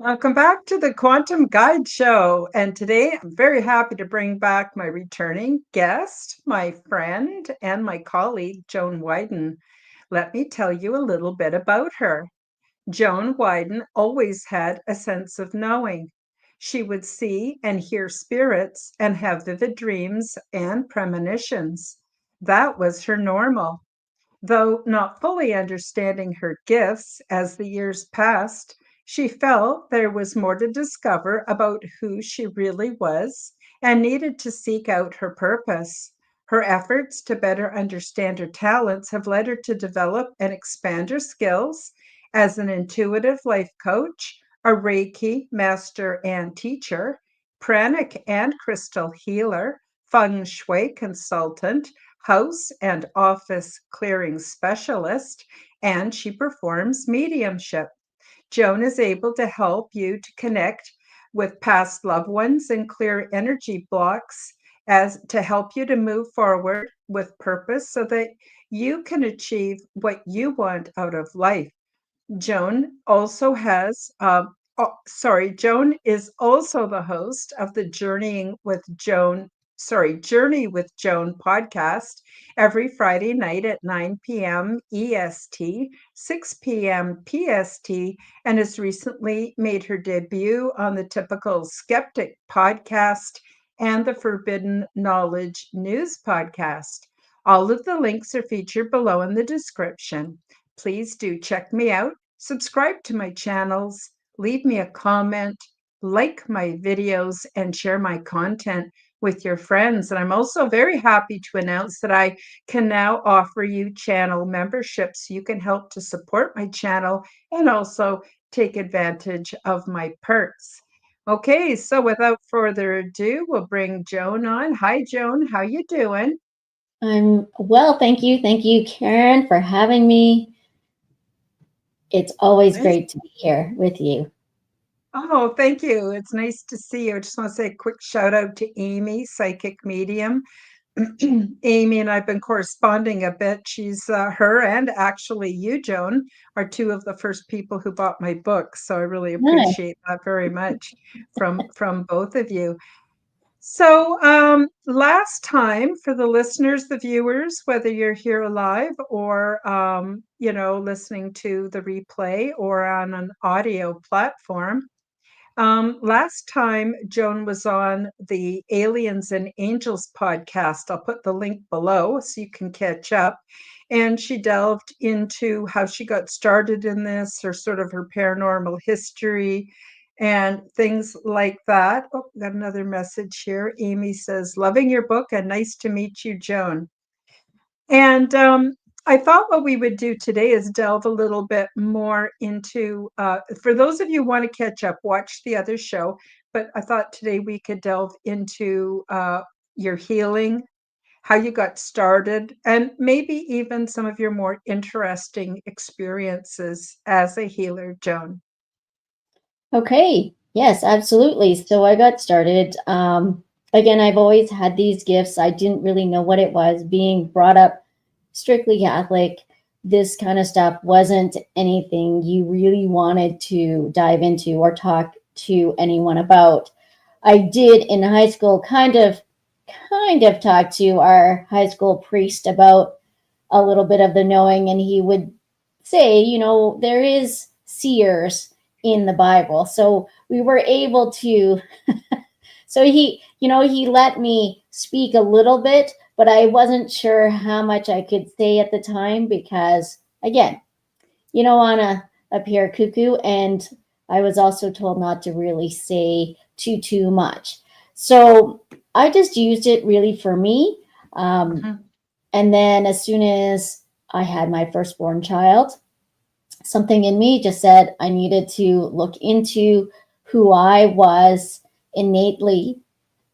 Welcome back to the Quantum Guide Show. And today I'm very happy to bring back my returning guest, my friend, and my colleague, Joan Widen. Let me tell you a little bit about her. Joan Widen always had a sense of knowing. She would see and hear spirits and have vivid dreams and premonitions. That was her normal. Though not fully understanding her gifts as the years passed, she felt there was more to discover about who she really was and needed to seek out her purpose. Her efforts to better understand her talents have led her to develop and expand her skills as an intuitive life coach, a Reiki master and teacher, pranic and crystal healer, feng shui consultant, house and office clearing specialist, and she performs mediumship. Joan is able to help you to connect with past loved ones and clear energy blocks as to help you to move forward with purpose so that you can achieve what you want out of life. Joan also Joan is also the host of the Journey with Joan podcast every Friday night at 9 p.m. EST, 6 p.m. PST, and has recently made her debut on the Typical Skeptic podcast and the Forbidden Knowledge News podcast. All of the links are featured below in the description. Please do check me out. Subscribe to my channels, leave me a comment, like my videos, and share my content with your friends. And I'm also very happy to announce that I can now offer you channel memberships. You can help to support my channel and also take advantage of my perks. Okay, so without further ado, we'll bring Joan on. Hi, Joan. How you doing? I'm well, thank you. Thank you, Karen, for having me. It's always Nice. great to be here with you. Oh, thank you. It's nice to see you. I just want to say a quick shout out to Amy, psychic medium. Amy and I've been corresponding a bit. Her and actually you, Joan, are two of the first people who bought my book. So I really Nice. appreciate that very much from both of you. So, last time for the listeners, the viewers, whether you're here live or, listening to the replay or on an audio platform, last time Joan was on the Aliens and Angels podcast. I'll put the link below so you can catch up. And she delved into how she got started in this, or sort of her paranormal history and things like that. Oh, got another message here. Amy says, loving your book and nice to meet you, Joan. And I thought what we would do today is delve a little bit more into, for those of you who want to catch up, watch the other show. But I thought today we could delve into your healing, how you got started, and maybe even some of your more interesting experiences as a healer, Joan. Okay. Yes, absolutely. So I got started. Again, I've always had these gifts. I didn't really know what it was. Being brought up strictly Catholic, this kind of stuff wasn't anything you really wanted to dive into or talk to anyone about. I did in high school kind of talk to our high school priest about a little bit of the knowing, and he would say, there is seers in the Bible. So we were able to, so he let me speak a little bit, but I wasn't sure how much I could say at the time because, again, on a pure cuckoo. And I was also told not to really say too much. So I just used it really for me. Mhm. And then as soon as I had my firstborn child, something in me just said I needed to look into who I was innately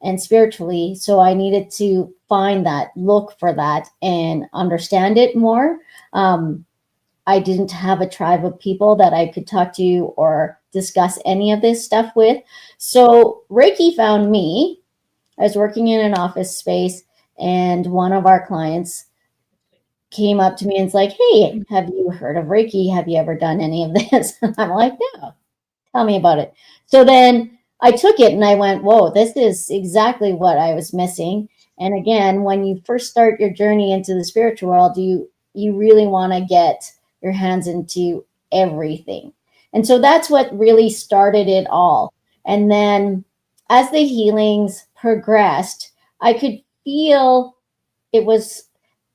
and spiritually. So I needed to find that, look for that, and understand it more. I didn't have a tribe of people that I could talk to or discuss any of this stuff with. So Reiki found me. I was working in an office space, and one of our clients came up to me and it's like, hey, have you heard of Reiki? Have you ever done any of this? And I'm like, no, Tell me about it. So then I took it and I went, whoa, this is exactly what I was missing. And again, when you first start your journey into the spiritual world, you really want to get your hands into everything. And so that's what really started it all. And then as the healings progressed, I could feel it was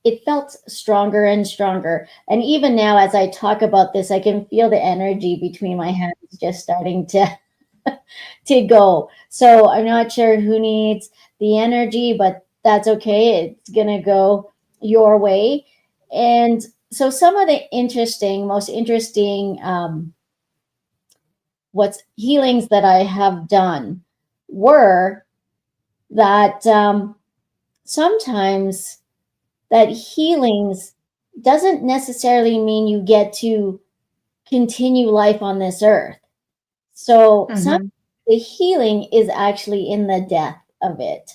it felt stronger and stronger. And even now as I talk about this, I can feel the energy between my hands just starting to go. So I'm not sure who needs the energy, but that's okay. It's going to go your way. And so some of the most interesting what's healings that I have done were that sometimes that healings doesn't necessarily mean you get to continue life on this earth. So some Mm-hmm. the healing is actually in the death of it,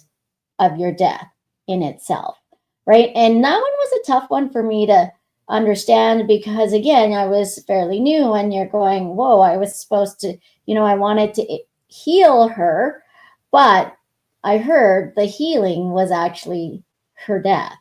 of your death in itself, right? And that one was a tough one for me to understand because again, I was fairly new and you're going, whoa, I was supposed to, I wanted to heal her, but I heard the healing was actually her death.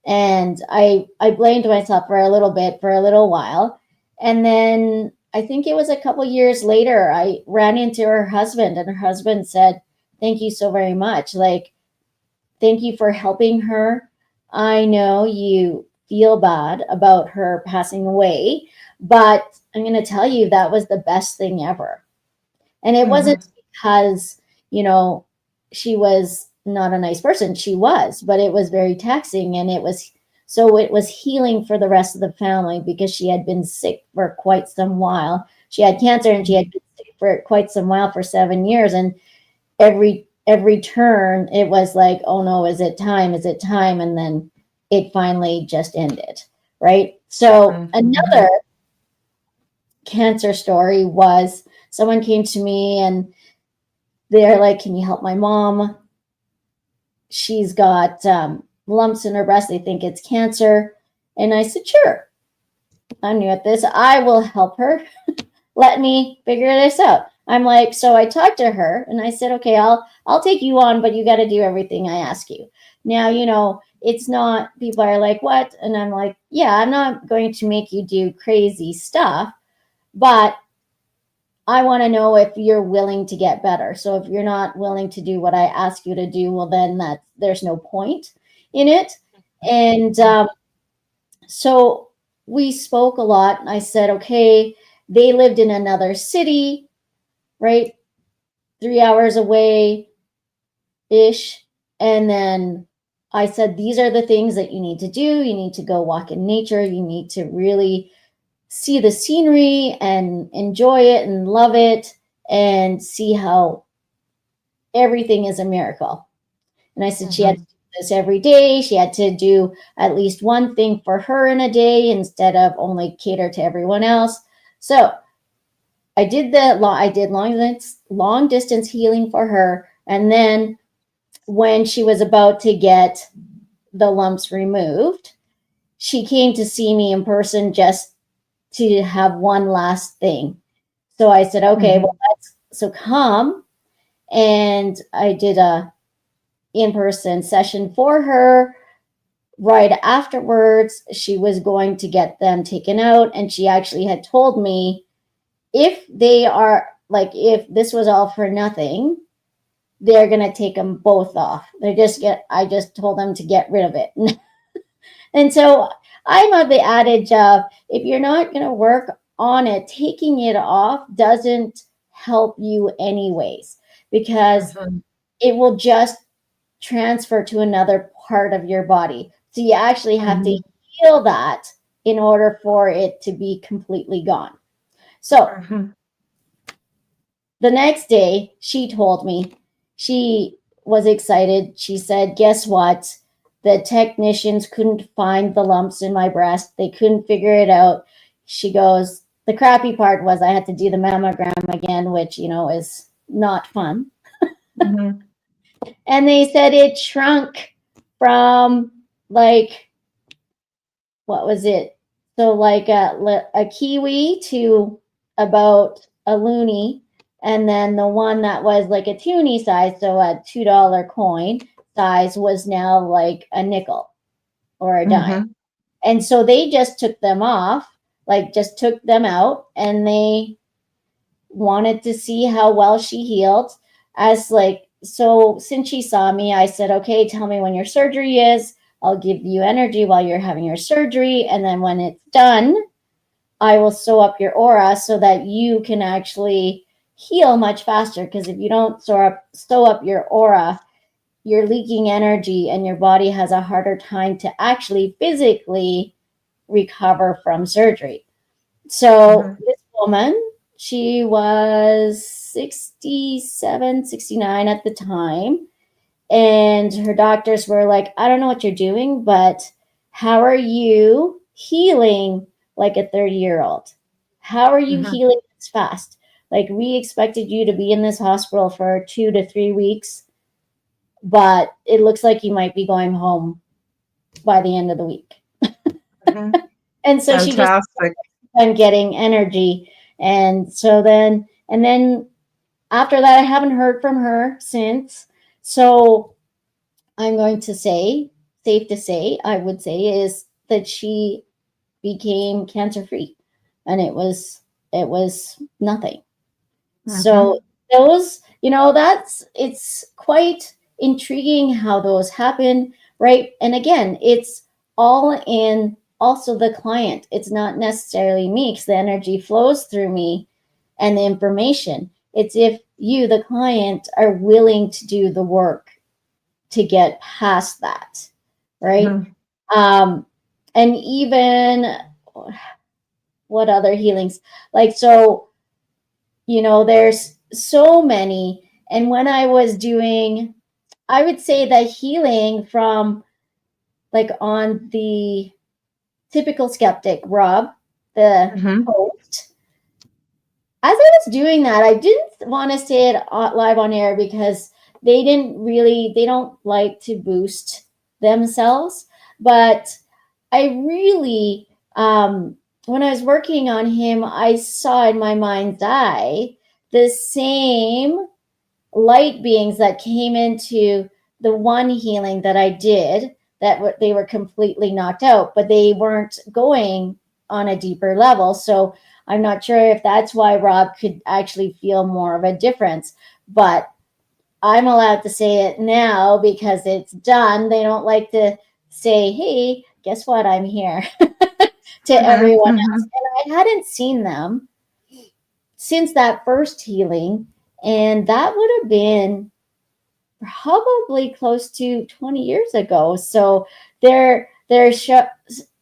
And I blamed myself for a little bit for a little while. And then I think it was a couple years later, I ran into her husband, and her husband said, "Thank you so very much. Like, thank you for helping her. I know you feel bad about her passing away, but I'm going to tell you that was the best thing ever." And it wasn't Mm-hmm. because, you know, she was not a nice person. She was, but it was very taxing. And it was healing for the rest of the family because she had been sick for quite some while. She had cancer and she had been sick for quite some while for 7 years. And every turn it was like, oh no, is it time? Is it time? And then it finally just ended. Right. So Mm-hmm. another cancer story was someone came to me and they're like, can you help my mom? She's got lumps in her breast. They think it's cancer. And I said, sure, I'm new at this. I will help her. Let me figure this out. I'm like, so I talked to her and I said, okay, I'll take you on, but you got to do everything I ask you. Now, it's not, people are like, what? And I'm like, yeah, I'm not going to make you do crazy stuff, but I want to know if you're willing to get better. So if you're not willing to do what I ask you to do, well, then there's no point in it. And so we spoke a lot. I said, okay, they lived in another city, right? 3 hours away ish. And then I said, these are the things that you need to do. You need to go walk in nature. You need to really see the scenery and enjoy it and love it and see how everything is a miracle. And I said she had to Mm-hmm. do this every day. She had to do at least one thing for her in a day instead of only cater to everyone else. So I did long distance healing for her. And then when she was about to get the lumps removed, she came to see me in person just to have one last thing. So I said, okay, Mm-hmm. well, so come. And I did a in-person session for her. Right afterwards, she was going to get them taken out, and she actually had told me if they are like if this was all for nothing, they're gonna take them both off. I just told them to get rid of it. And so I'm of the adage of if you're not gonna work on it, taking it off doesn't help you anyways, because Mm-hmm. it will just transfer to another part of your body. So you actually have to Mm-hmm. heal that in order for it to be completely gone. So Mm-hmm. the next day, she told me she was excited. She said, guess what? The technicians couldn't find the lumps in my breast. They couldn't figure it out. She goes, the crappy part was I had to do the mammogram again, which, is not fun. Mm-hmm. And they said it shrunk from like, what was it? So like a kiwi to about a loonie, and then the one that was like a toonie size, so a $2 coin size, was now like a nickel or a dime. Mm-hmm. And so they just took them off, like just took them out, and they wanted to see how well she healed. As like, so since she saw me, I said, okay, tell me when your surgery is. I'll give you energy while you're having your surgery. And then when it's done, I will sew up your aura so that you can actually heal much faster. Because if you don't sew up your aura, you're leaking energy and your body has a harder time to actually physically recover from surgery. So Mm-hmm. this woman, she was 67, 69 at the time. And her doctors were like, I don't know what you're doing, but how are you healing like a 30-year-old? How are you Mm-hmm. healing this fast? Like, we expected you to be in this hospital for 2 to 3 weeks, but it looks like you might be going home by the end of the week. Mm-hmm. And so she just Fantastic. kept getting energy. And so then after that, I haven't heard from her since. So I'm going to say, safe to say, I would say, is that she became cancer free, and it was nothing. Mm-hmm. So those, that's it's quite intriguing how those happen, right? And again, it's all in also the client. It's not necessarily me, because the energy flows through me and the information. It's if you, the client, are willing to do the work to get past that, right? Mm-hmm. Um, and even what other healings? Like, so, there's so many. And when I was doing, I would say that healing from, like, on the typical skeptic, Rob, the Mm-hmm. host, as I was doing that, I didn't want to say it live on air, because they don't like to boost themselves. But I really, when I was working on him, I saw in my mind's eye the same light beings that came into the one healing that I did, that they were completely knocked out, but they weren't going on a deeper level. So I'm not sure if that's why Rob could actually feel more of a difference, but I'm allowed to say it now because it's done. They don't like to say, hey, guess what? I'm here to everyone else. Mm-hmm. And I hadn't seen them since that first healing. And that would have been probably close to 20 years ago. So they're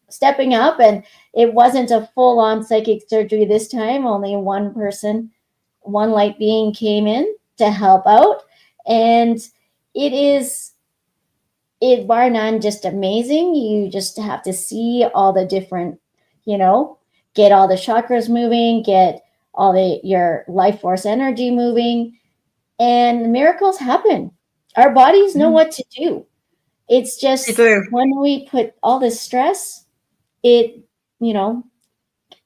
stepping up, and it wasn't a full on psychic surgery this time. Only one person, one light being came in to help out, and it is it bar none just amazing. You just have to see all the different, you know, get all the chakras moving, get all the your life force energy moving, and miracles happen. Our bodies know Mm-hmm. what to do. It's You just do. when we put all this stress, it, you know,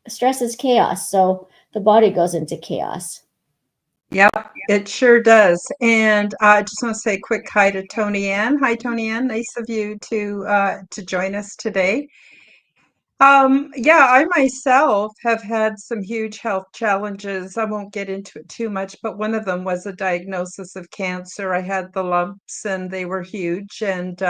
stress is chaos. So the body goes into chaos. Yep, it sure does. And I just want to say a quick hi to Tony Ann. Hi, Tony Ann. Nice of you to join us today. Yeah, I myself have had some huge health challenges. I won't get into it too much, but one of them was a diagnosis of cancer. I had the lumps and they were huge. And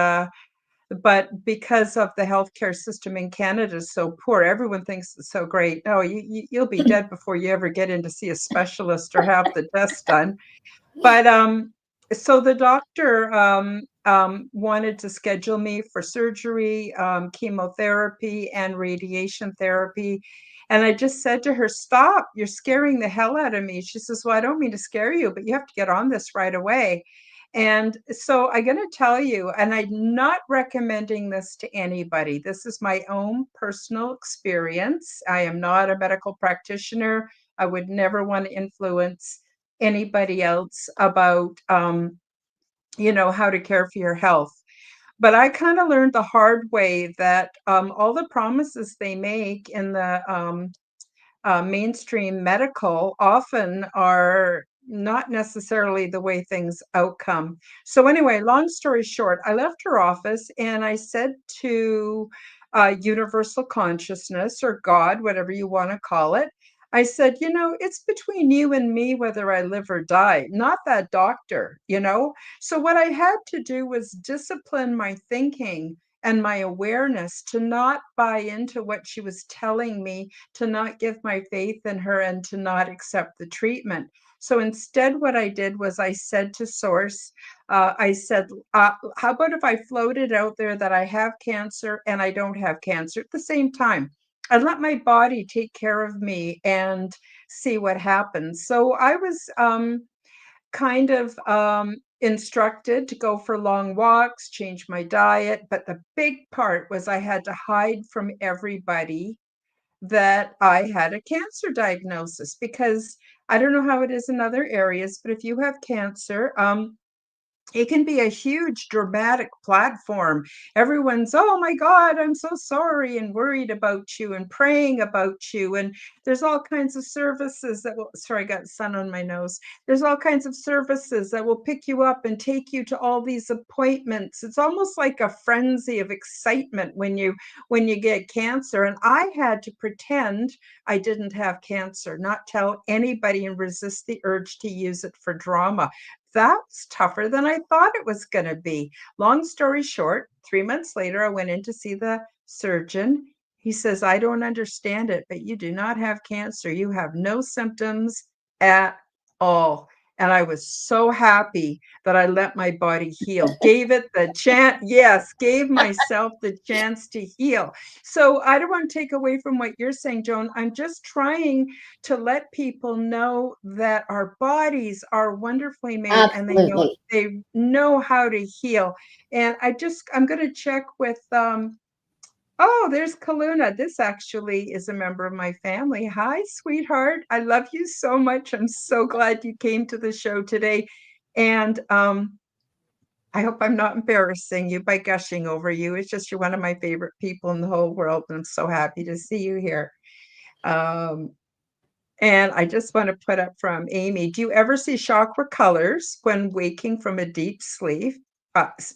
but because of the healthcare system in Canada is so poor, everyone thinks it's so great. Oh, you'll be dead before you ever get in to see a specialist or have the test done. But so the doctor wanted to schedule me for surgery, chemotherapy, and radiation therapy. And I just said to her, "Stop, you're scaring the hell out of me." She says, "Well, I don't mean to scare you, but you have to get on this right away." And so I'm going to tell you, and I'm not recommending this to anybody. This is my own personal experience. I am not a medical practitioner. I would never want to influence anybody else about how to care for your health. But I kind of learned the hard way that all the promises they make in the mainstream medical often are not necessarily the way things outcome. So anyway, long story short, I left her office and I said to universal consciousness or God, whatever you want to call it, I said, it's between you and me whether I live or die, not that doctor. So what I had to do was discipline my thinking and my awareness to not buy into what she was telling me, to not give my faith in her, and to not accept the treatment. So instead, what I did was I said to Source, I said, how about if I floated out there that I have cancer and I don't have cancer at the same time? I let my body take care of me and see what happens. So I was kind of instructed to go for long walks, change my diet. But the big part was I had to hide from everybody that I had a cancer diagnosis, because I don't know how it is in other areas, but if you have cancer, it can be a huge dramatic platform. Everyone's, oh my God, I'm so sorry, and worried about you and praying about you. And there's all kinds of services that will, sorry, I got sun on my nose. There's all kinds of services that will pick you up and take you to all these appointments. It's almost like a frenzy of excitement when you get cancer. And I had to pretend I didn't have cancer, not tell anybody, and resist the urge to use it for drama. That was tougher than I thought it was going to be. Long story short, 3 months later, I went in to see the surgeon. He says, I don't understand it, but you do not have cancer. You have no symptoms at all. And I was so happy that I let my body heal, gave it the chance. Yes, gave myself the chance to heal. So I don't want to take away from what you're saying, Joan. I'm just trying to let people know that our bodies are wonderfully made, and Absolutely. they know how to heal. And I'm going to check with oh, there's Kaluna. This actually is a member of my family. Hi, sweetheart. I love you so much. I'm so glad you came to the show today. And I hope I'm not embarrassing you by gushing over you. It's just you're one of my favorite people in the whole world, and I'm so happy to see you here. Um, and I just want to put up from Amy, do you ever see chakra colors when waking from a deep sleep?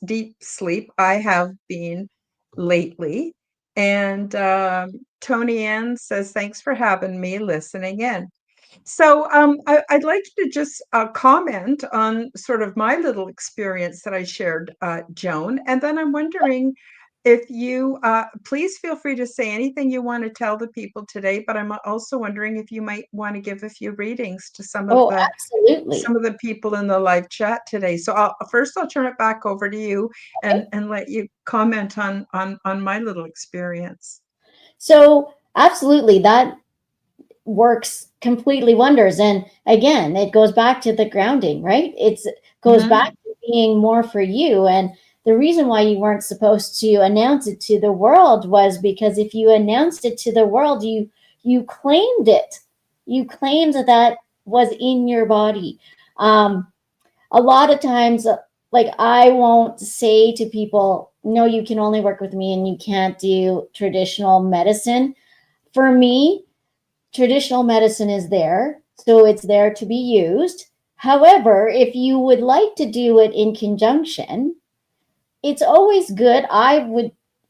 Deep sleep. I have been lately. And Tony Ann says, thanks for having me listening in. So I'd like to just comment on sort of my little experience that I shared, Joan. And then I'm wondering if you, please feel free to say anything you want to tell the people today, but I'm also wondering if you might want to give a few readings to Oh, absolutely. some of the people in the live chat today. So I'll turn it back over to you Okay. and let you comment on my little experience. So, absolutely, that works completely wonders. And again, it goes back to the grounding, right? It goes back Mhm. to being more for you. And the reason why you weren't supposed to announce it to the world was because if you announced it to the world, you claimed it. You claimed that that was in your body. A lot of times, like, I won't say to people, no, you can only work with me and you can't do traditional medicine. For me, traditional medicine is there, so it's there to be used. However, if you would like to do it in conjunction, it's always good.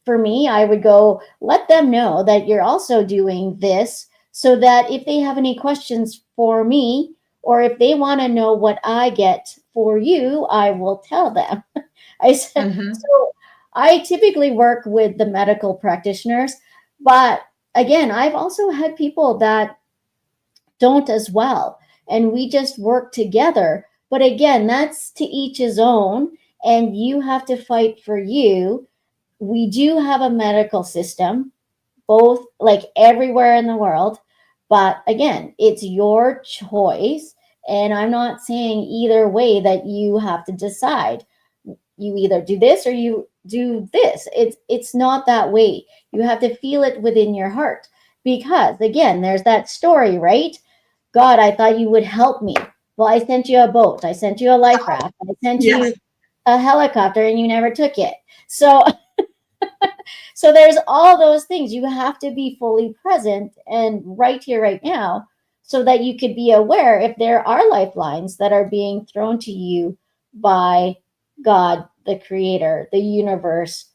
For me, I would go let them know that you're also doing this so that if they have any questions for me or if they want to know what I get for you, I will tell them. I said, Mhm. so I typically work with the medical practitioners, but again, I've also had people that don't as well. And we just work together. But again, that's to each his own. And you have to fight for you. We do have a medical system, both like everywhere in the world. But again, it's your choice. And I'm not saying either way that you have to decide. You either do this or you do this. It's not that way. You have to feel it within your heart. Because again, there's that story, right? God, I thought you would help me. Well, I sent you a boat. I sent you a life raft. I sent Yes. you a helicopter and you never took it. So So there's all those things. You have to be fully present and right here, right now, so that you could be aware if there are lifelines that are being thrown to you by God, the creator, the universe,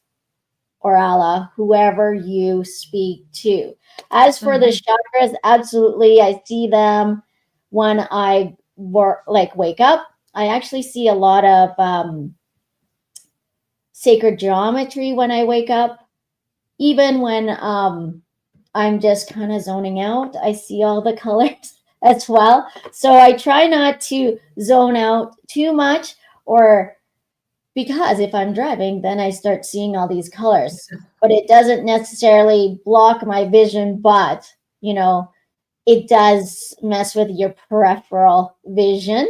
or Allah, whoever you speak to. As for the chakras, absolutely, I see them when I wake up. I actually see a lot of sacred geometry when I wake up. Even when I'm just kind of zoning out, I see all the colors as well. So I try not to zone out too much, or because if I'm driving, then I start seeing all these colors. But it doesn't necessarily block my vision, but it does mess with your peripheral vision.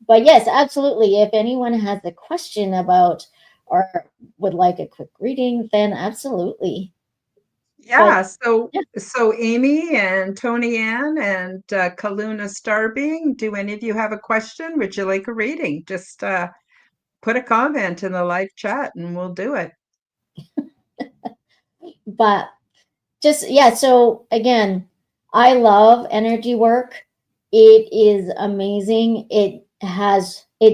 But yes, absolutely. If anyone has a question about or would like a quick reading, then absolutely. But Yeah, so yeah, so Amy and Tony Ann and Kaluna Starbeing, do any of you have a question? Would you like a reading? Just put a comment in the live chat and we'll do it. but just yeah, so again, I love energy work. It is amazing. It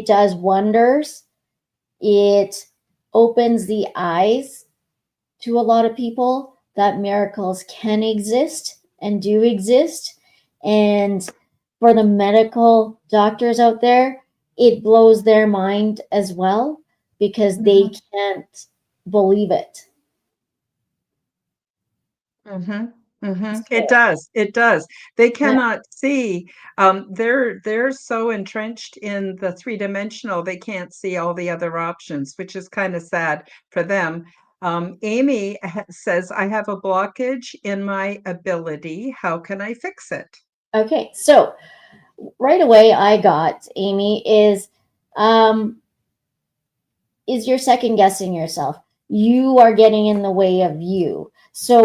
does wonders. It opens the eyes to a lot of people that miracles can exist and do exist. And for the medical doctors out there, it blows their mind as well because they Mhm. can't believe it. It So, does. It does. They yeah. cannot see. They're so entrenched in the three-dimensional, they can't see all the other options, which is kind of sad for them. Amy says, I have a blockage in my ability. How can I fix it? Okay. So right away, I got Amy um, is you're second guessing yourself. You are getting in the way of you. So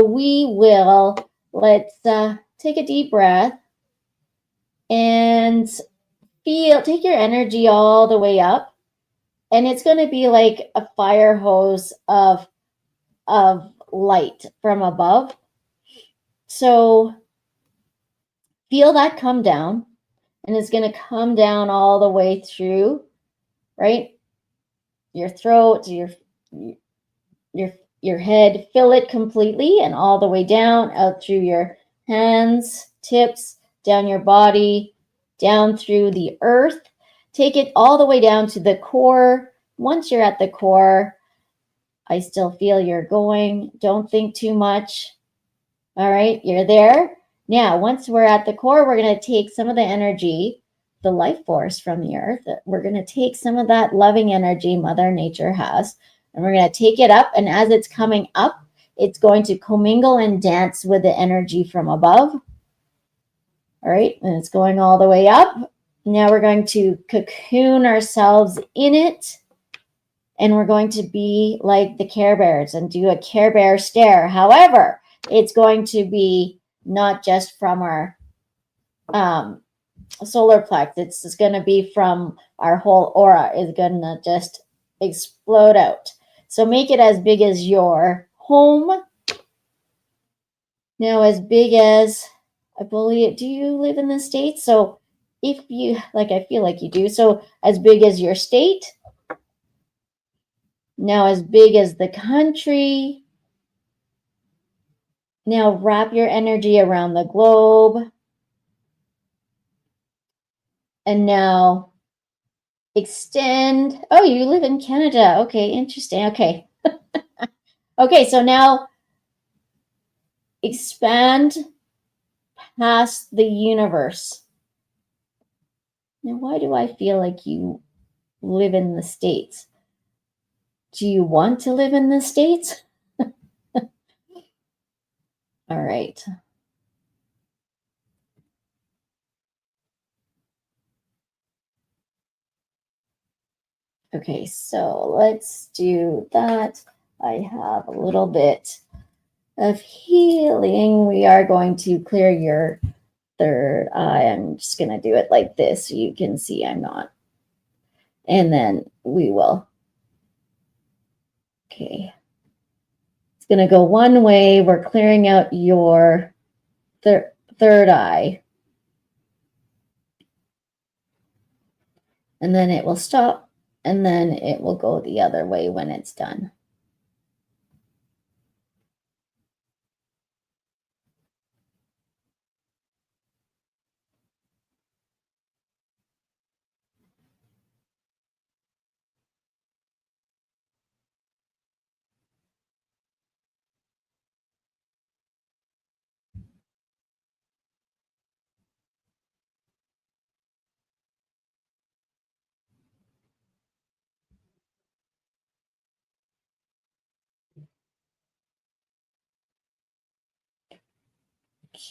let's take a deep breath and take your energy all the way up. And it's going to be like a fire hose of light from above. So feel that come down, and it's going to come down all the way through, right? Your throat, your your head, fill it completely and all the way down, out through your hands, tips, down your body, down through the earth. Take it all the way down to the core. Once you're at the core, I still feel you're going. Don't think too much. All right, you're there. Now, once we're at the core, we're going to take some of the energy, the life force from the earth. We're going to take some of that loving energy Mother Nature has, and we're going to take it up. And as it's coming up, it's going to commingle and dance with the energy from above. All right, and it's going all the way up. Now we're going to cocoon ourselves in it, and we're going to be like the Care Bears and do a Care Bear stare. However, it's going to be not just from our um, solar plex. It's going to be from our whole aura. Is going to just explode out. So make it as big as your home. Now, as big as, I believe, do you live in the States? So if you, like, I feel like you do. So as big as your state. Now, as big as the country. Now, wrap your energy around the globe. And now extend. Oh, you live in Canada. Okay, interesting. Okay. Okay, so now expand past the universe. Now, why do I feel like you live in the States? Do you want to live in the States? All right. Okay, so let's do that. I have a little bit of healing. We are going to clear your third eye. I'm just going to do it like this so you can see I'm not. And then we will. Okay. It's going to go one way. We're clearing out your third eye. And then it will stop, and then it will go the other way when it's done.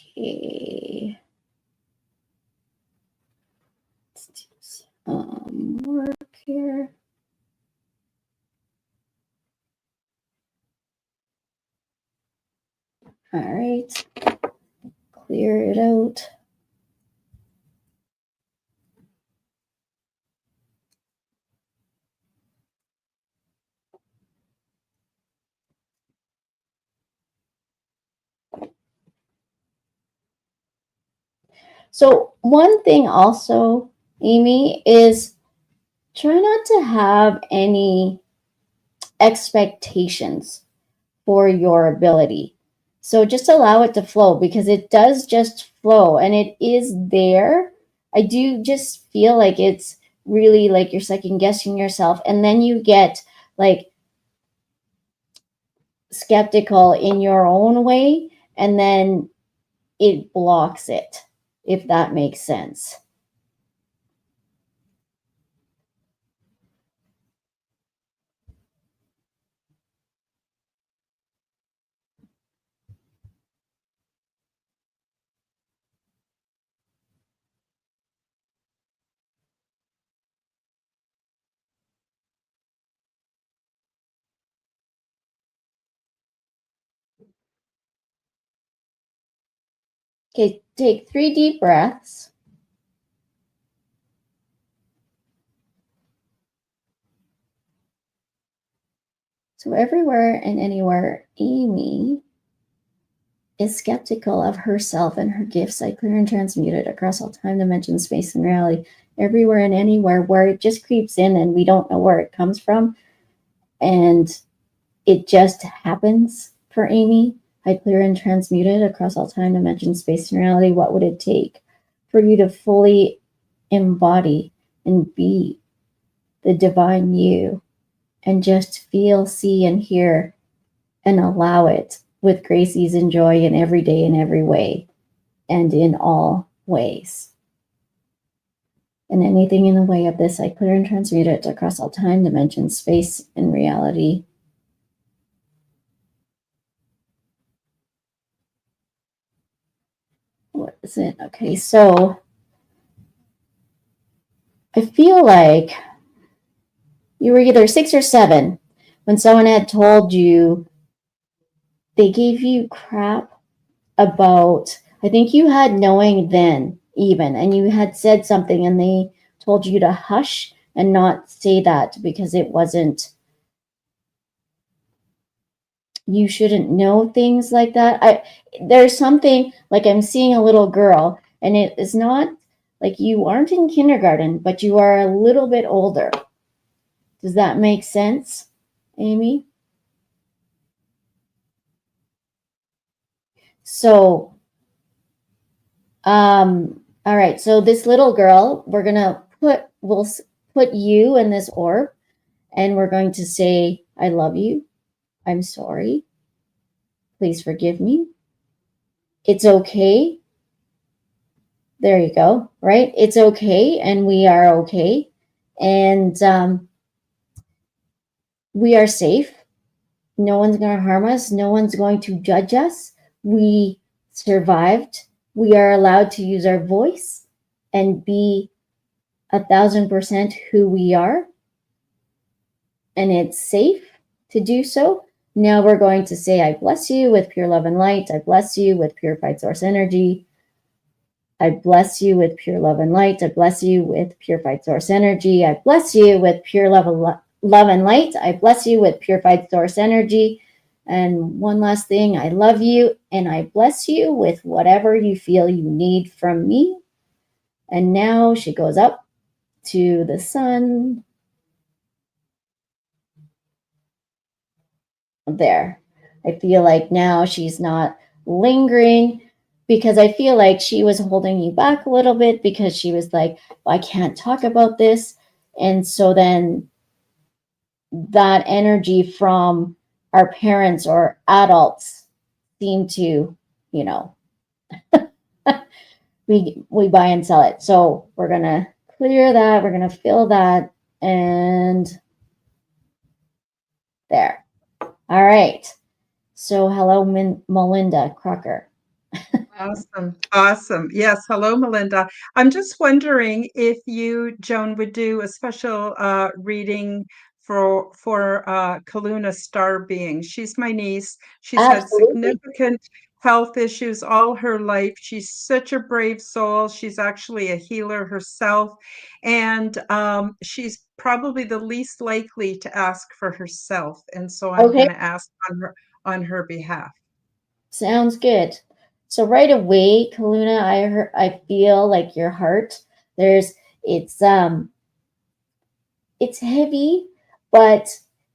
Okay. Let's do some work here. All right. Clear it out. So one thing also, Amy, is try not to have any expectations for your ability. So just allow it to flow, because it does just flow and it is there. I do just feel like it's really like you're second guessing yourself, and then you get like skeptical in your own way, and then it blocks it, if that makes sense. Okay, take 3 deep breaths. So everywhere and anywhere Amy is skeptical of herself and her gifts, I clear and transmute it across all time, dimension, space, and reality. Everywhere and anywhere where it just creeps in and we don't know where it comes from, and it just happens for Amy, I clear and transmute it across all time, dimension, space, and reality. What would it take for you to fully embody and be the divine you, and just feel, see, and hear, and allow it with grace, ease, and joy in every day, in every way, and in all ways. And anything in the way of this, I clear and transmute it across all time, dimension, space, and reality. What is it? Okay, so I feel like you were either 6 or 7 when someone had told you, they gave you crap about, I think you had knowing then even, and you had said something and they told you to hush and not say that because it wasn't, you shouldn't know things like that. There's something like I'm seeing a little girl, and it is not like you aren't in kindergarten, but you are a little bit older. Does that make sense, Amy? So, all right. So this little girl, we'll put you in this orb, and we're going to say, I love you. I'm sorry. Please forgive me. It's okay. There you go. Right? It's okay. And we are okay. And we are safe. No one's going to harm us. No one's going to judge us. We survived. We are allowed to use our voice and be 1,000% who we are. And it's safe to do so. Now we're going to say, I bless you with pure love and light. I bless you with purified source energy. I bless you with pure love and light. I bless you with purified source energy. I bless you with pure love and light. I bless you with purified source energy. And one last thing, I love you and I bless you with whatever you feel you need from me. And now she goes up to the sun. There. I feel like now she's not lingering because I feel like she was holding you back a little bit because she was like, I can't talk about this. And so then that energy from our parents or adults seem to, you know, we buy and sell it. So we're gonna clear that, we're gonna fill that, and there. All right. So hello, Melinda Crocker. Awesome. Awesome. Yes. Hello, Melinda. I'm just wondering if you, Joan, would do a special reading for Kaluna Star Being. She's my niece. She's had Absolutely. significant health issues all her life. She's such a brave soul. She's actually a healer herself, and she's probably the least likely to ask for herself. And so I'm Okay. going to ask on her behalf. Sounds good. So right away, Kaluna, I feel like your heart. There's it's it's heavy, but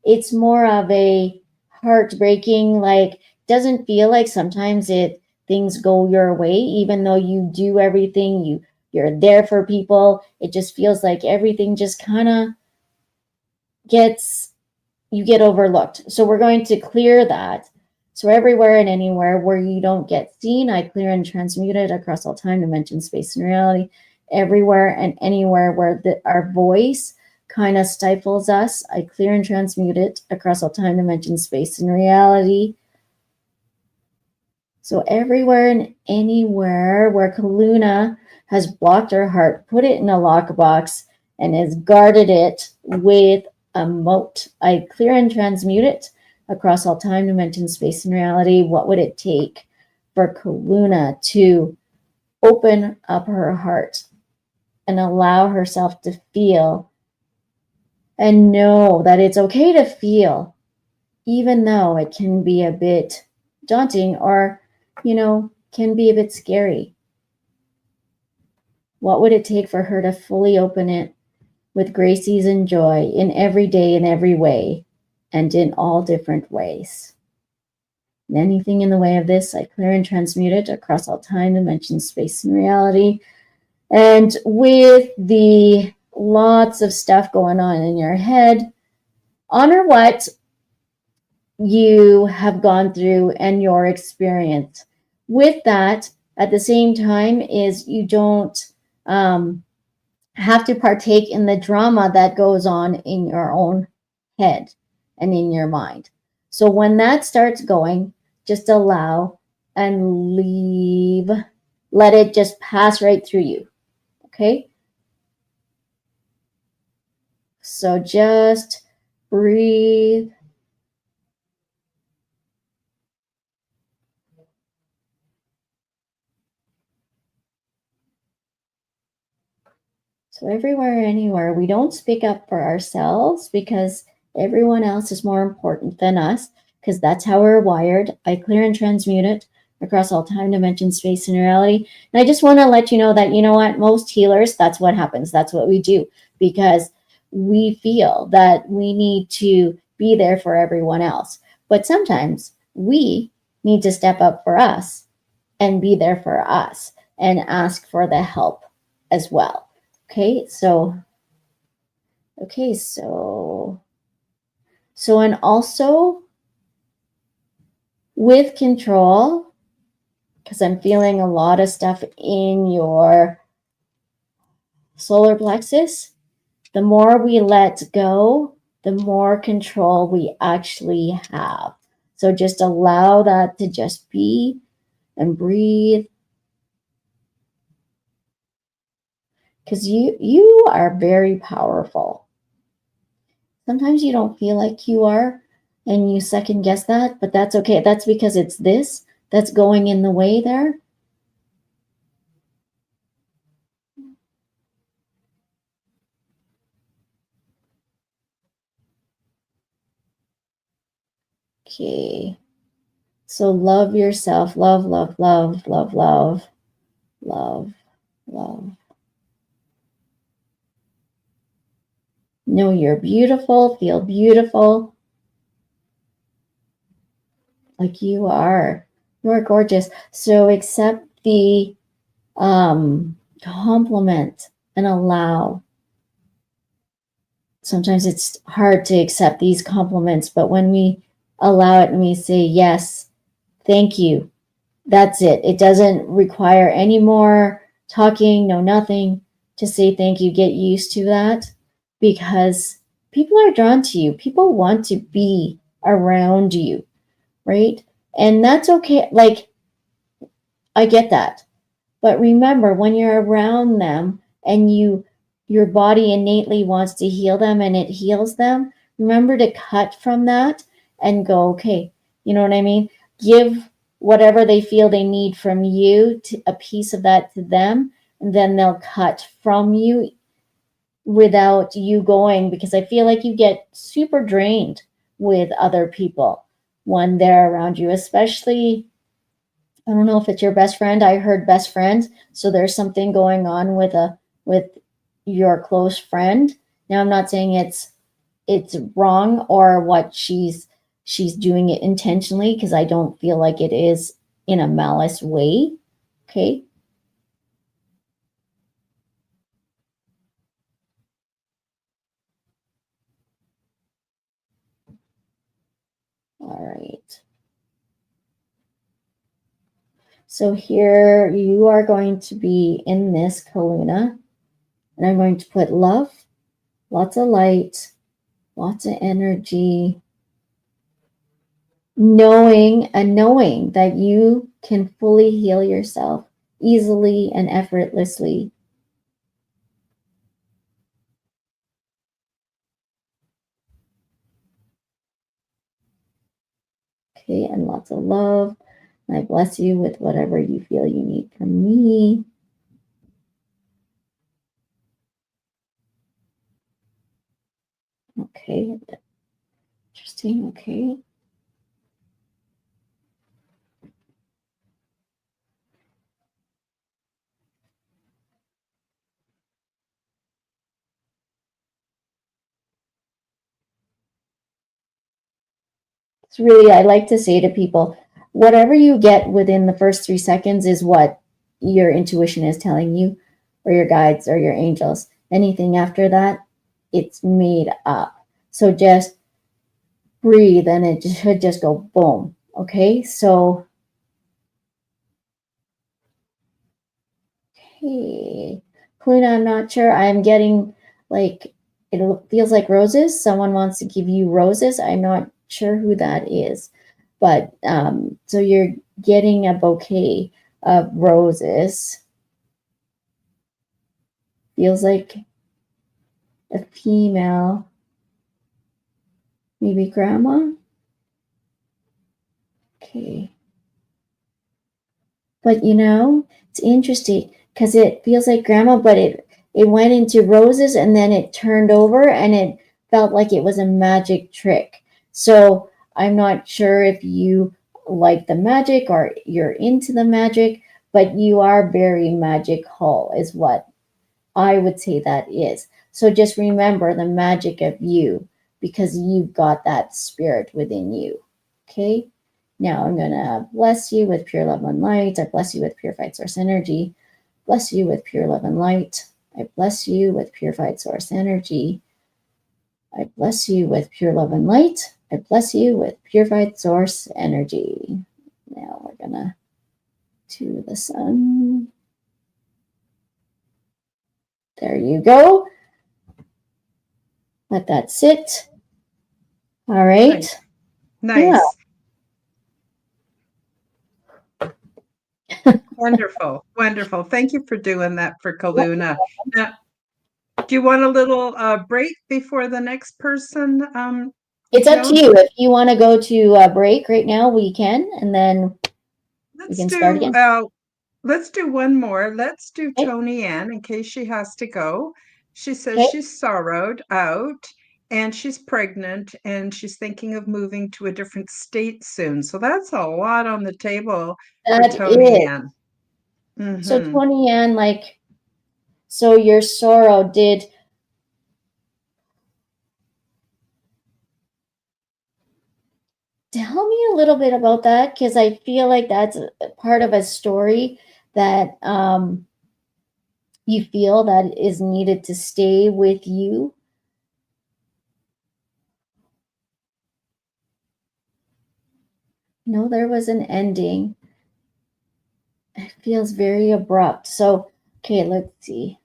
it's more of a heartbreaking, like doesn't feel like sometimes it things go your way, even though you do everything, you're there for people. It just feels like everything just kind of gets you get overlooked. So we're going to clear that. So everywhere and anywhere where you don't get seen, I clear and transmute it across all time, dimension, space, and reality. Everywhere and anywhere where our voice kind of stifles us, I clear and transmute it across all time, dimension, space, and reality. So everywhere and anywhere where Kaluna has blocked her heart, put it in a lockbox, and has guarded it with a moat. I clear and transmute it across all time, dimension, space, and reality. What would it take for Kaluna to open up her heart and allow herself to feel and know that it's okay to feel, even though it can be a bit daunting or, can be a bit scary? What would it take for her to fully open it with grace, ease, and joy in every day, in every way, and in all different ways? And anything in the way of this, I clear and transmute it across all time, dimension, space, and reality. And with the lots of stuff going on in your head, honor what you have gone through and your experience. With that, at the same time, is you don't have to partake in the drama that goes on in your own head and in your mind. So when that starts going, just allow and leave, let it just pass right through you. Okay? So just breathe. So everywhere, anywhere, we don't speak up for ourselves because everyone else is more important than us, because that's how we're wired. I clear and transmute it across all time, dimension, space, and reality. And I just want to let you know that, you know what, most healers, that's what happens. That's what we do, because we feel that we need to be there for everyone else. But sometimes we need to step up for us and be there for us and ask for the help as well. Okay, okay, and also with control, because I'm feeling a lot of stuff in your solar plexus, the more we let go, the more control we actually have. So just allow that to just be and breathe, because you are very powerful. Sometimes you don't feel like you are, and you second guess that, but that's okay. That's because it's this that's going in the way there. Okay. So love yourself. Love, love, love, love, love, love, love. Know you're beautiful. Feel beautiful. Like you are. You are gorgeous. So accept the compliment and allow. Sometimes it's hard to accept these compliments, but when we allow it and we say, yes, thank you, that's it. It doesn't require any more talking, no nothing. To say thank you, get used to that because people are drawn to you. People want to be around you, right? And that's okay. Like, I get that. But remember, when you're around them and your body innately wants to heal them and it heals them, remember to cut from that and go, okay, you know what I mean? Give whatever they feel they need from you, to a piece of that to them, and then they'll cut from you without you going, because I feel like you get super drained with other people when they're around you, especially, I don't know if it's your best friend. I heard best friend. So there's something going on with your close friend. Now I'm not saying it's wrong or what she's doing it intentionally, because I don't feel like it is in a malice way. Okay? All right. So here you are going to be in this Kaluna, and I'm going to put love, lots of light, lots of energy, knowing that you can fully heal yourself easily and effortlessly. Okay, and lots of love. And I bless you with whatever you feel you need from me. Okay, interesting. Okay. It's really, I like to say to people, whatever you get within the first 3 seconds is what your intuition is telling you, or your guides, or your angels. Anything after that, it's made up. So just breathe and it should just go boom. Okay, so hey, Kalina, I'm not sure. I'm getting like, it feels like roses. Someone wants to give you roses. I'm not sure who that is, but so you're getting a bouquet of roses. Feels like a female, maybe grandma. Okay, but it's interesting because it feels like grandma, but it went into roses and then it turned over and it felt like it was a magic trick. So I'm not sure if you like the magic or you're into the magic, but you are very magical, is what I would say that is. So just remember the magic of you, because you've got that spirit within you. Okay? Now I'm going to bless you with pure love and light. I bless you with purified source energy. Bless you with pure love and light. I bless you with purified source energy. I bless you with pure love and light. I bless you with purified source energy. Now we're going to the sun. There you go. Let that sit. All right. Nice. Wonderful. Wonderful. Thank you for doing that for Kaluna. Now, do you want a little break before the next person? It's up to Joan? you. If you want to go to a break right now, we can, and then we Let's can start do again. let's do one more. Let's do Okay. Tony Ann in case she has to go. She says Okay. she's sorrowed out and she's pregnant and she's thinking of moving to a different state soon. So that's a lot on the table for That Tony is. Ann. So Mm-hmm. Tony Ann, like, so your sorrow did. Tell me a little bit about that, because I feel like that's part of a story that you feel that is needed to stay with you. No, there was an ending. It feels very abrupt. So, okay, let's see.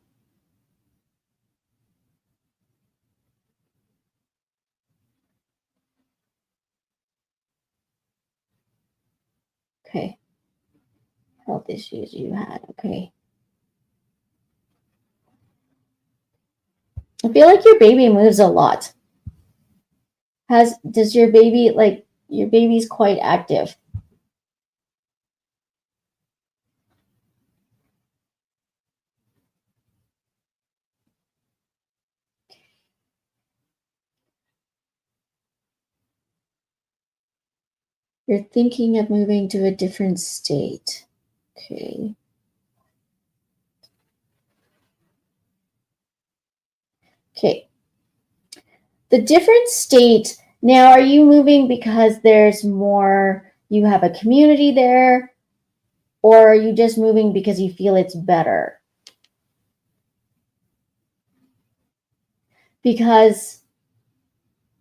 Okay. Health issues you had. Okay. I feel like your baby moves a lot. Does your baby, like, your baby's quite active? You're thinking of moving to a different state. Okay. Okay. The different state. Now, are you moving because there's more, you have a community there, or are you just moving because you feel it's better? Because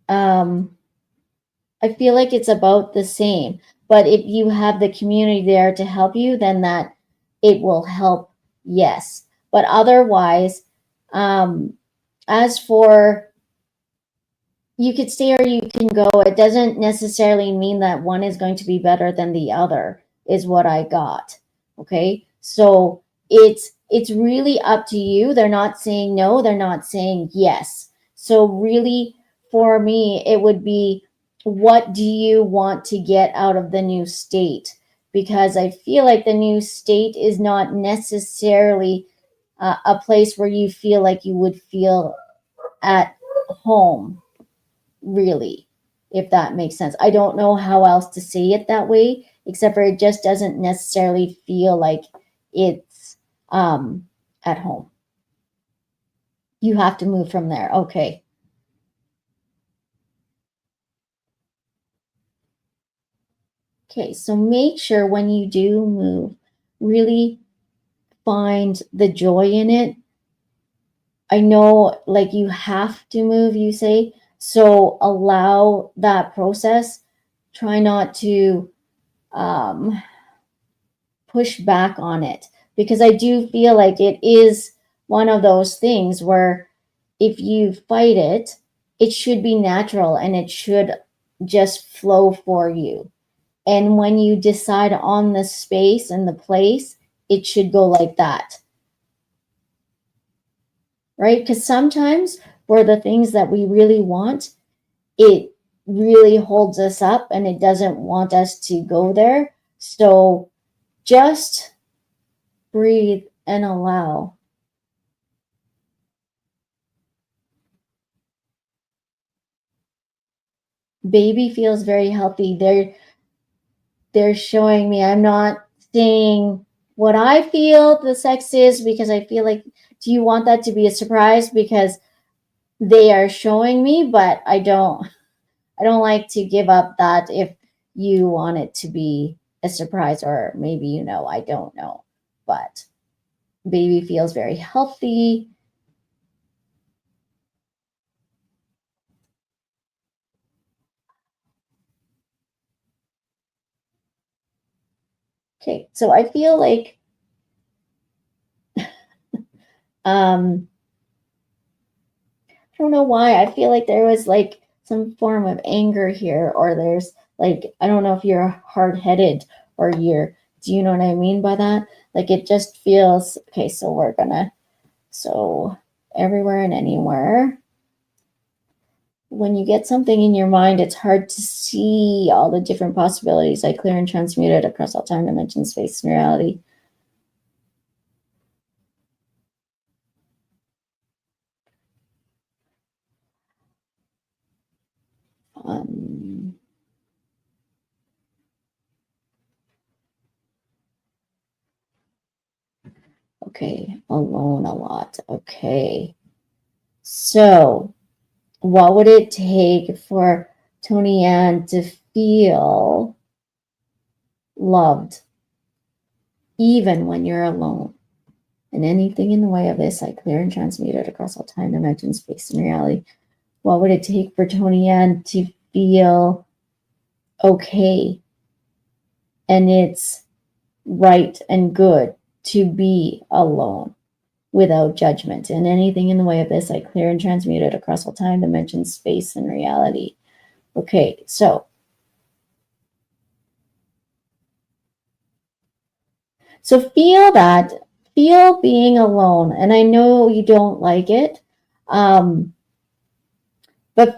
I feel like it's about the same. But if you have the community there to help you, then that it will help, yes. But otherwise, as for, you could stay or you can go, it doesn't necessarily mean that one is going to be better than the other, is what I got. Okay, so it's really up to you. They're not saying no, they're not saying yes. So really, for me, it would be, what do you want to get out of the new state? Because I feel like the new state is not necessarily a place where you feel like you would feel at home, really, if that makes sense. I don't know how else to say it that way, except for it just doesn't necessarily feel like it's at home. You have to move from there. Okay. Okay, so make sure when you do move, really find the joy in it. I know, like, you have to move, you say, so allow that process. Try not to um, push back on it, because I do feel like it is one of those things where if you fight it, it should be natural and it should just flow for you. And when you decide on the space and the place, it should go like that, right? Because sometimes for the things that we really want, it really holds us up and it doesn't want us to go there. So just breathe and allow. Baby feels very healthy. They're showing me. I'm not saying what I feel the sex is, because I feel like, do you want that to be a surprise? Because they are showing me, but I don't like to give up that if you want it to be a surprise, or maybe I don't know. But baby feels very healthy. Okay, so I feel like um I don't know why. I feel like there was like some form of anger here, or there's like, I don't know if you're hard headed or do you know what I mean by that? Like, it just feels, okay, so so everywhere and anywhere. When you get something in your mind, it's hard to see all the different possibilities. I clear and transmute it across all time, dimension, space, and reality. Okay, alone a lot. Okay. So, what would it take for Tony Ann to feel loved even when you're alone? And anything in the way of this, I clear and transmute it across all time, dimension, space, and reality. What would it take for Tony Ann to feel okay? And it's right and good to be alone without judgment. And anything in the way of this, I clear and transmute it across all time, dimension, space, and reality. Okay, so feel that, feel being alone. And I know you don't like it, but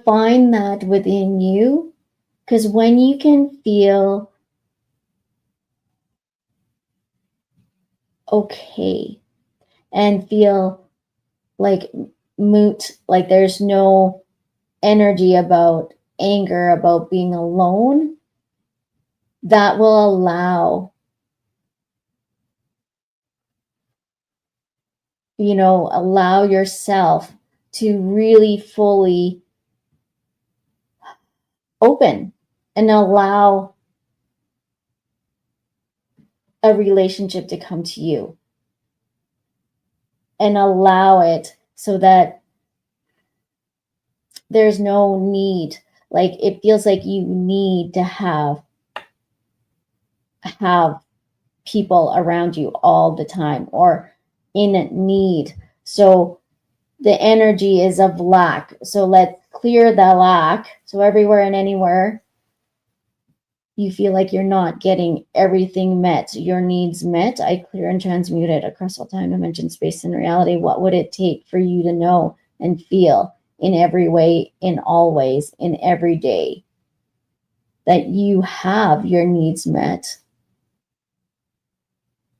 find that within you, because when you can feel okay and feel like moot, like there's no energy about anger, about being alone, that will allow, allow yourself to really fully open and allow a relationship to come to you and allow it so that there's no need, like it feels like you need to have people around you all the time or in need. So the energy is of lack. So let's clear the lack. So everywhere and anywhere you feel like you're not getting everything met, your needs met, I clear and transmute it across all time, dimension, space, and reality. What would it take for you to know and feel in every way, in all ways, in every day, that you have your needs met?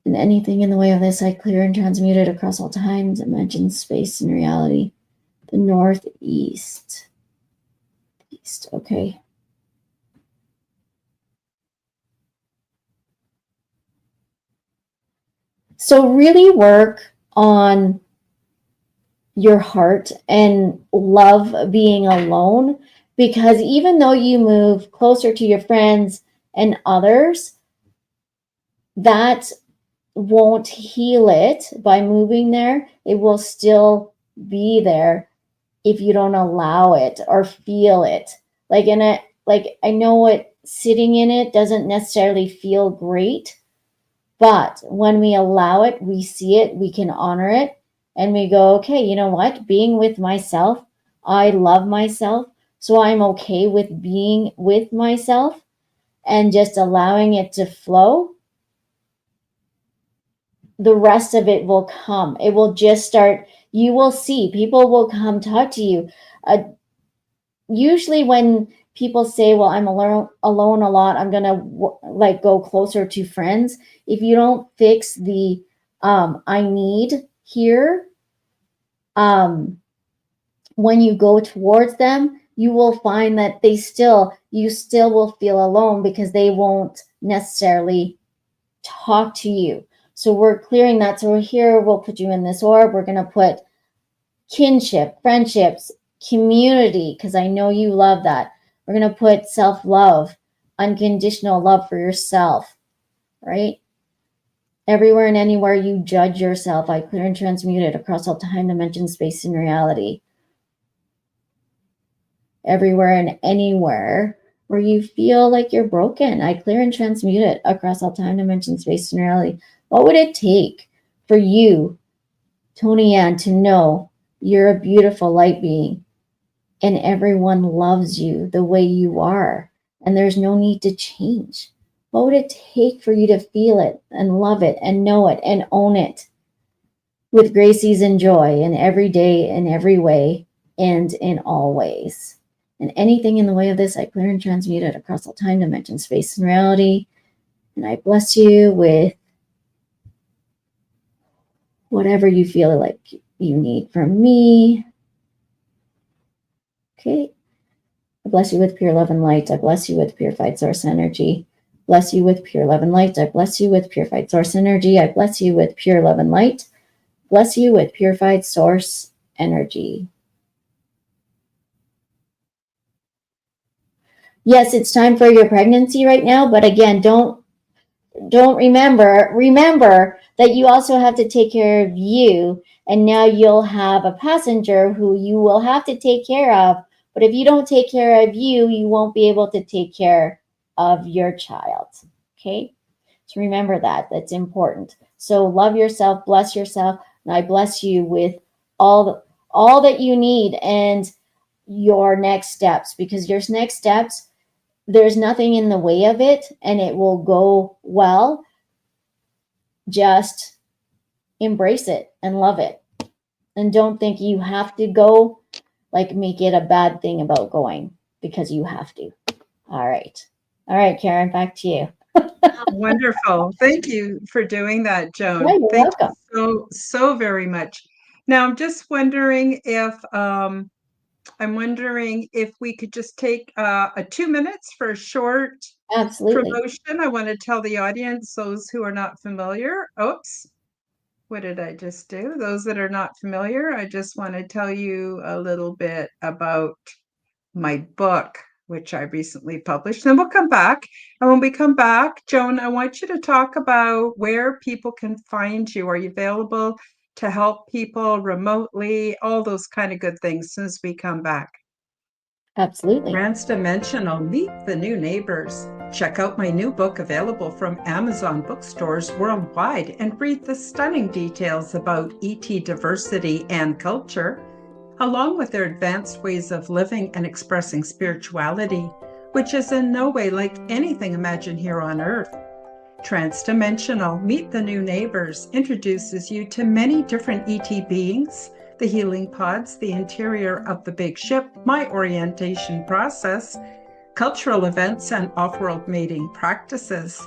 And anything in the way of this, I clear and transmute it across all time, dimension, space, and reality. The northeast. East, okay. So really work on your heart and love being alone, because even though you move closer to your friends and others, that won't heal it by moving there. It will still be there if you don't allow it or feel it. I know what sitting in it doesn't necessarily feel great, but when we allow it, we see it, we can honor it, and we go, okay, you know what? Being with myself, I love myself, so I'm okay with being with myself and just allowing it to flow. The rest of it will come. It will just start. You will see people will come talk to you. Usually when people say, well, I'm alone a lot, I'm gonna go closer to friends. If you don't fix the I need here, when you go towards them, you will find that you still will feel alone because they won't necessarily talk to you. So we're clearing that. So we're here, we'll put you in this orb. We're going to put kinship, friendships, community, because I know you love that. We're going to put self-love, unconditional love for yourself, right? Everywhere and anywhere you judge yourself, I clear and transmute it across all time, dimension, space, and reality. Everywhere and anywhere where you feel like you're broken, I clear and transmute it across all time, dimension, space, and reality. What would it take for you, Tony Ann, to know you're a beautiful light being and everyone loves you the way you are and there's no need to change? What would it take for you to feel it and love it and know it and own it with grace, ease, and joy in every day, in every way, and in all ways? And anything in the way of this, I clear and transmute it across all time, dimension, space, and reality. And I bless you with whatever you feel like you need from me. Okay. I bless you with pure love and light. I bless you with purified source energy. Bless you with pure love and light. I bless you with purified source energy. I bless you with pure love and light. Bless you with purified source energy. Yes, it's time for your pregnancy right now, but again, don't remember that you also have to take care of you, and now you'll have a passenger who you will have to take care of. But if you don't take care of you, you won't be able to take care of your child. Okay, so remember that. That's important. So love yourself, bless yourself, and I bless you with all that you need and your next steps, because your next steps, there's nothing in the way of it, and it will go well. Just embrace it and love it. And don't think you have to go, like make it a bad thing about going because you have to. All right. All right, Karen, back to you. Wonderful. Thank you for doing that, Yeah, Joan. you're Thank you welcome. so very much. Now, I'm just wondering if we could just take a 2 minutes for a short Absolutely. promotion. I want to tell the audience, those who are not familiar. Oops, what did I just do? Those that are not familiar, I just want to tell you a little bit about my book, which I recently published. Then we'll come back. And when we come back, Joan, I want you to talk about where people can find you. Are you available to help people remotely? All those kind of good things as soon as we come back. Absolutely. Transdimensional, meet the new neighbors. Check out my new book available from Amazon bookstores worldwide and read the stunning details about ET diversity and culture, along with their advanced ways of living and expressing spirituality, which is in no way like anything imagined here on Earth. Transdimensional, Meet the New Neighbors introduces you to many different ET beings, the healing pods, the interior of the big ship, my orientation process, cultural events, and off-world mating practices.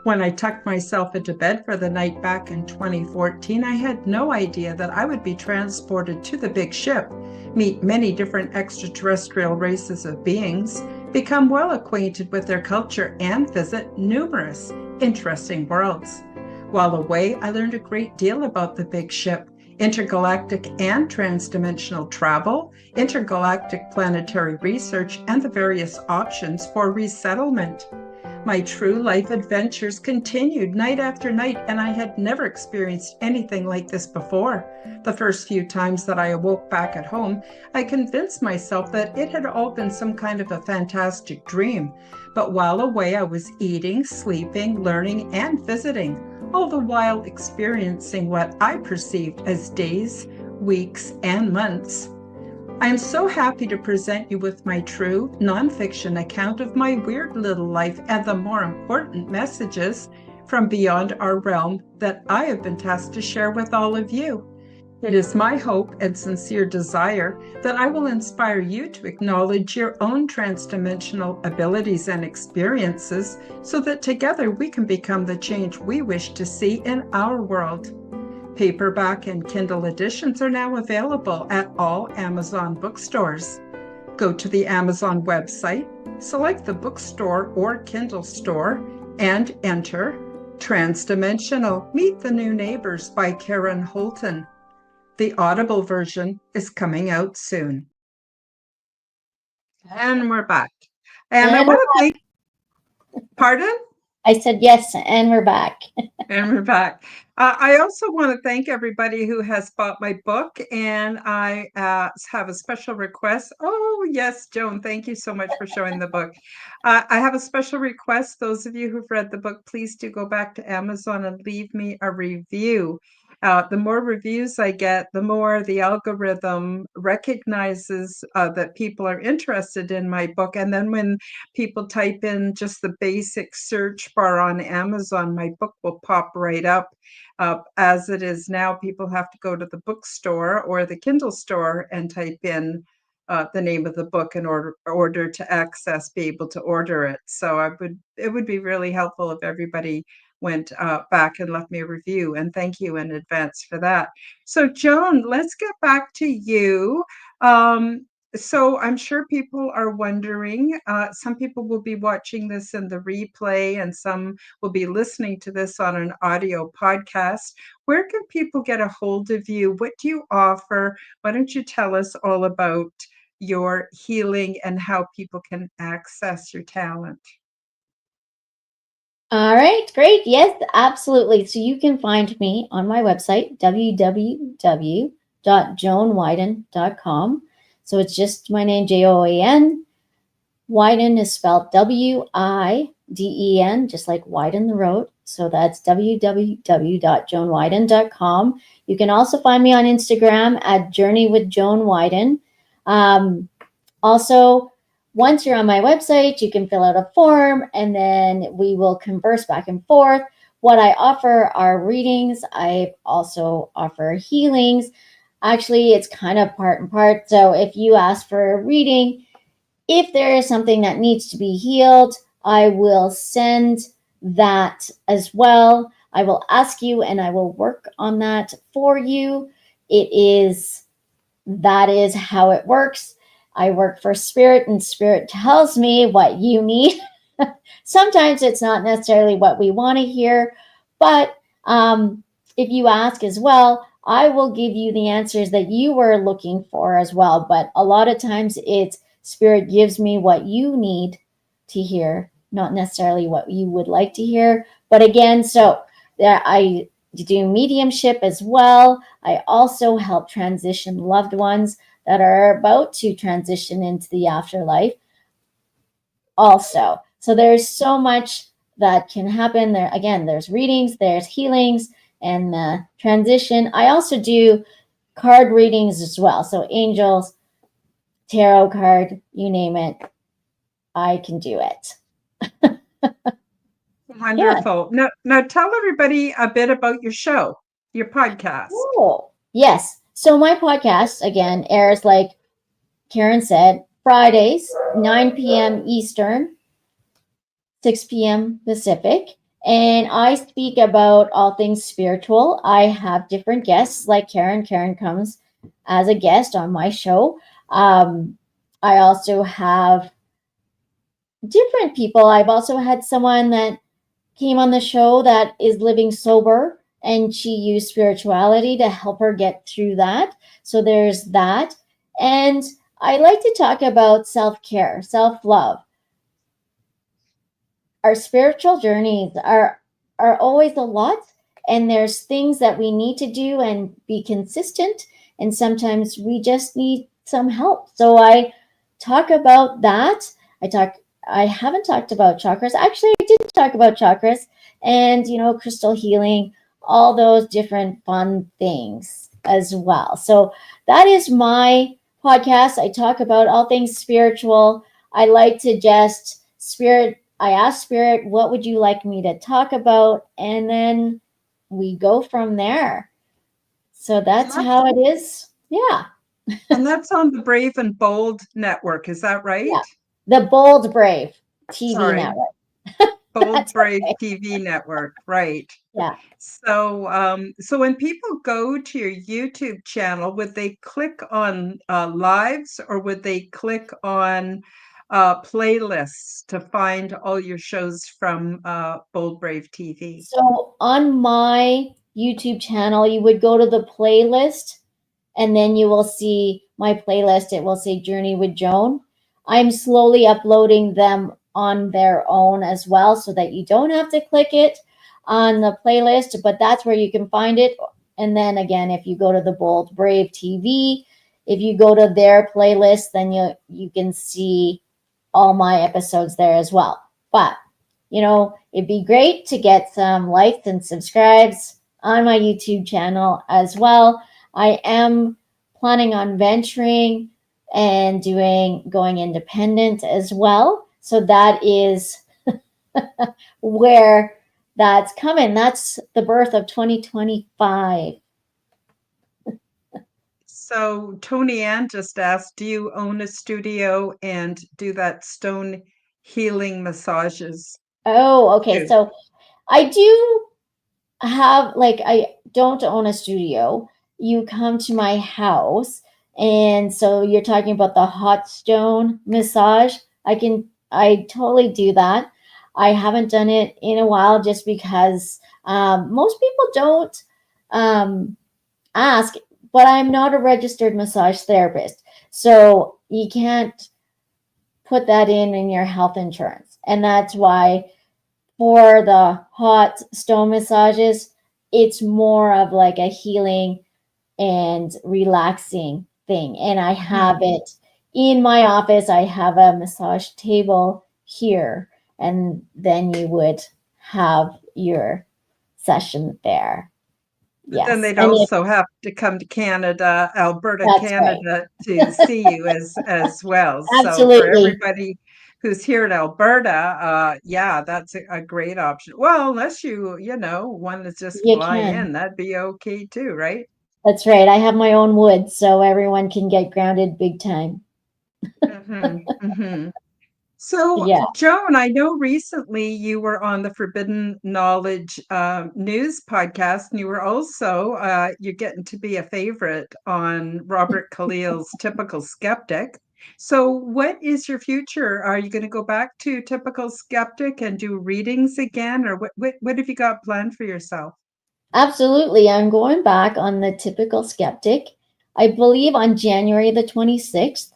When I tucked myself into bed for the night back in 2014, I had no idea that I would be transported to the big ship, meet many different extraterrestrial races of beings, become well acquainted with their culture, and visit numerous interesting worlds. While away, I learned a great deal about the big ship, intergalactic and transdimensional travel, intergalactic planetary research, and the various options for resettlement. My true life adventures continued night after night, and I had never experienced anything like this before. The first few times that I awoke back at home, I convinced myself that it had all been some kind of a fantastic dream. But while away, I was eating, sleeping, learning, and visiting, all the while experiencing what I perceived as days, weeks, and months. I am so happy to present you with my true, nonfiction account of my weird little life and the more important messages from beyond our realm that I have been tasked to share with all of you. It is my hope and sincere desire that I will inspire you to acknowledge your own transdimensional abilities and experiences so that together we can become the change we wish to see in our world. Paperback and Kindle editions are now available at all Amazon bookstores. Go to the Amazon website, select the bookstore or Kindle store, and enter Transdimensional, Meet the New Neighbors by Karen Holton. The Audible version is coming out soon. And we're back. And I And want to thank, pardon? I said yes, and we're back. And we're back. I also want to thank everybody who has bought my book, and I have a special request. Oh, yes, Joan, thank you so much for showing the book. I have a special request. Those of you who've read the book, please do go back to Amazon and leave me a review. The more reviews I get, the more the algorithm recognizes that people are interested in my book. And then when people type in just the basic search bar on Amazon, my book will pop right up. As it is now, people have to go to the bookstore or the Kindle store and type in the name of the book in order to be able to order it. So it would be really helpful if everybody went back and left me a review, and thank you in advance for that. So Joan, let's get back to you. So I'm sure people are wondering, some people will be watching this in the replay and some will be listening to this on an audio podcast. Where can people get a hold of you? What do you offer? Why don't you tell us all about your healing and how people can access your talent? All right, great. Yes, absolutely. So you can find me on my website, www.joanwiden.com. So it's just my name, Joan. Widen is spelled Widen, just like widen the road. So that's www.joanwiden.com. You can also find me on Instagram at Journey with Joan Widen. Um, Also, once you're on my website, you can fill out a form and then we will converse back and forth. What I offer are readings. I also offer healings. Actually, it's kind of part and part. So if you ask for a reading, if there is something that needs to be healed, I will send that as well. I will ask you and I will work on that for you. That is how it works. I work for spirit and spirit tells me what you need. Sometimes it's not necessarily what we want to hear, but if you ask as well, I will give you the answers that you were looking for as well. But a lot of times it's spirit gives me what you need to hear, not necessarily what you would like to hear. But again, so I do mediumship as well. I also help transition loved ones that are about to transition into the afterlife also. So there's so much that can happen there. Again, there's readings, there's healings, and transition. I also do card readings as well. So angels, tarot card, you name it, I can do it. Yeah. Wonderful. Now tell everybody a bit about your show, your podcast. Cool. Yes. So my podcast again airs like Karen said, Fridays, 9 p.m. Eastern, 6 p.m. Pacific. And I speak about all things spiritual. I have different guests like Karen. Karen comes as a guest on my show. I also have different people. I've also had someone that came on the show that is living sober and she used spirituality to help her get through that. So there's that. And I like to talk about self care, self love. Our spiritual journeys are always a lot, and there's things that we need to do and be consistent, and sometimes we just need some help. So I talk about that. I haven't talked about chakras. Actually, I did talk about chakras and crystal healing, all those different fun things as well. So that is my podcast. I talk about all things spiritual. I like to just spirit I ask Spirit, what would you like me to talk about? And then we go from there. So And that's that's how it is. Yeah. and that's on the Brave and Bold network, is that Yeah. right? The Bold Brave TV Sorry, network. Bold That's Brave okay. TV network, right. Yeah. So when people go to your YouTube channel, would they click on lives or would they click on playlists to find all your shows from Bold Brave TV? So on my YouTube channel, you would go to the playlist and then you will see my playlist. It will say Journey with Joan. I'm slowly uploading them on their own as well so that you don't have to click it on the playlist, but that's where you can find it. And then again, if you go to the Bold Brave TV, if you go to their playlist, then you can see all my episodes there as well. But it'd be great to get some likes and subscribes on my YouTube channel as well. I am planning on venturing and going independent as well. So that is where that's coming. That's the birth of 2025. So Tony Ann just asked, do you own a studio and do that stone healing massages Oh, okay. too? So I do have, like, I don't own a studio. You come to my house And so you're talking about the hot stone massage. I totally do that. I haven't done it in a while just because most people don't um, ask, but I'm not a registered massage therapist. So you can't put that in your health insurance. And that's why for the hot stone massages, it's more of like a healing and relaxing thing. And I have Mhm. it in my office. I have a massage table here, and then you would have your session there. But then Yes. they'd And if also have to come to Canada, Alberta, that's right. Canada, to see you as well. So for Absolutely. everybody who's here in Alberta, yeah, that's a great option. Well, unless want to just You fly can. in, that'd be okay too, right? That's right. I have my own woods, so everyone can get grounded big time. Mm-hmm. So, Yeah, Joan, I know recently you were on the Forbidden Knowledge news podcast, and you were also you're getting to be a favorite on Robert Khalil's Typical Skeptic. So, what is your future? Are you going to go back to Typical Skeptic and do readings again, or what have you got planned for yourself? absolutely. I'm going back on the typical skeptic, I believe on January the 26th.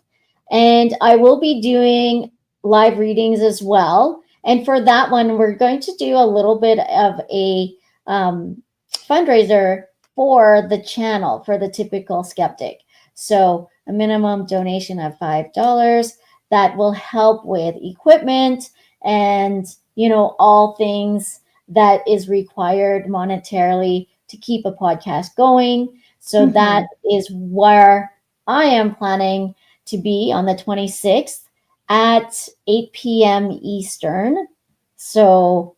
And I will be doing live readings as well. And for that one, we're going to do a little bit of a fundraiser for the channel for the typical skeptic. So a minimum donation of $5 that will help with equipment and, all things that is required monetarily to keep a podcast going. So that Hmm. is where I am planning to be on the 26th at 8 p.m. Eastern. So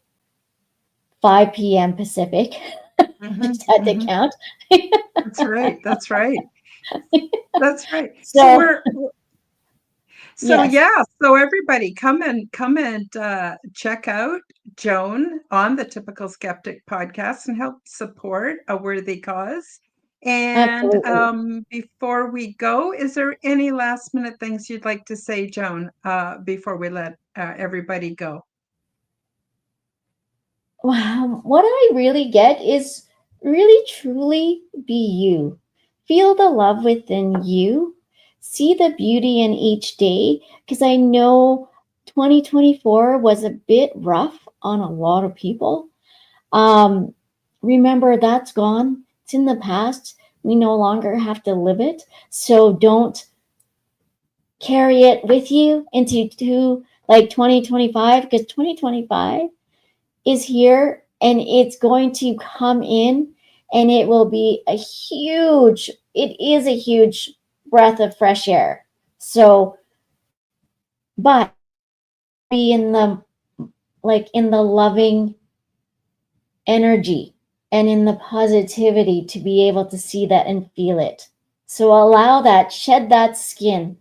5 p.m. Pacific. Hmm. Just had to Hmm. count. That's right. That's right. That's right. So So, we're So yes, yeah, so everybody come and check out Joan on the Typical Skeptic podcast and help support a worthy cause. And absolutely. before we go, is there any last minute things you'd like to say, Joan, before we let everybody go? Wow, what I really get is really truly be you. Feel the love within you. See the beauty in each day. Because I know 2024 was a bit rough on a lot of people. Um, Remember, that's gone. It's in the past. We no longer have to live it. So don't carry it with you into like 2025, because 2025 is here and it's going to come in, and it will be it is a huge breath of fresh air. So, but be in the in the loving energy and in the positivity to be able to see that and feel it. So allow that, shed that skin,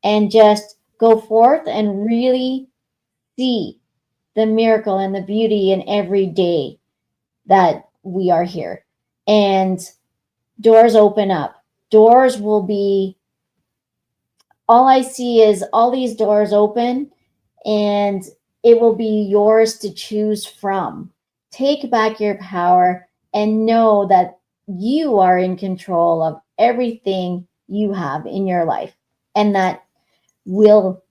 and just go forth and really see the miracle and the beauty in every day that we are here. And doors open up. Doors will be, all I see is all these doors open, and it will be yours to choose from. Take back your power and know that you are in control of everything you have in your life, and that will